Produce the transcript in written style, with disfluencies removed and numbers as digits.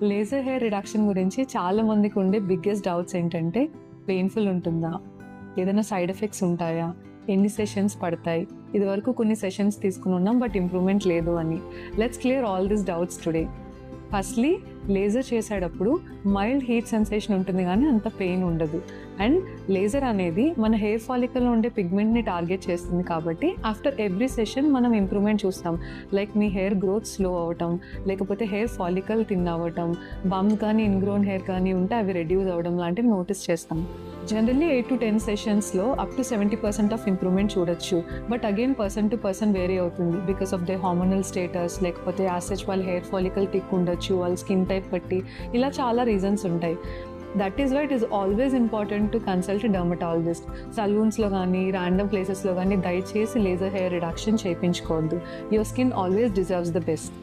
Laser hair reduction గురించి చాలా మందికి ఉండే బిగ్గెస్ట్ డౌట్స్ ఏంటంటే, పెయిన్ఫుల్ ఉంటుందా, ఏదైనా సైడ్ ఎఫెక్ట్స్ ఉంటాయా, ఎన్ని సెషన్స్ పడతాయి, ఇదివరకు కొన్ని సెషన్స్ తీసుకుని ఉన్నాం బట్ ఇంప్రూవ్మెంట్ లేదు అని. Let's clear all this doubts today. Firstly, laser చేసేటప్పుడు మైల్డ్ హీట్ సెన్సేషన్ ఉంటుంది కానీ అంత పెయిన్ ఉండదు. అండ్ లేజర్ అనేది మన హెయిర్ ఫాలికల్లో ఉండే పిగ్మెంట్ని టార్గెట్ చేస్తుంది కాబట్టి ఆఫ్టర్ ఎవ్రీ సెషన్ మనం ఇంప్రూవ్మెంట్ చూస్తాం. లైక్ మీ హెయిర్ గ్రోత్ స్లో అవ్వటం, లేకపోతే హెయిర్ ఫాలికల్ థిన్ అవ్వటం, బమ్ కానీ ఇన్గ్రోన్ హెయిర్ కానీ ఉంటే అవి రెడ్యూస్ అవ్వడం లాంటివి నోటీస్ చేస్తాం. జనరల్లీ 8 to 10 సెషన్స్లో అప్ టు 70% ఆఫ్ ఇంప్రూవ్మెంట్ చూడొచ్చు. But again person to person vary అవుతుంది because of the hormonal status, లేకపోతే యాసెజ్ వాళ్ళ హెయిర్ ఫాలికల్ థిక్ ఉండొచ్చు, వాళ్ళ స్కిన్ టైప్ బట్టి, ఇలా చాలా రీజన్స్ ఉంటాయి. That is why it is always important to consult dermatologist. సలూన్స్లో కానీ ర్యాండమ్ ప్లేసెస్లో కానీ దయచేసి లేజర్ హెయిర్ రిడక్షన్ చేయించుకోవద్దు. Your skin always deserves the best.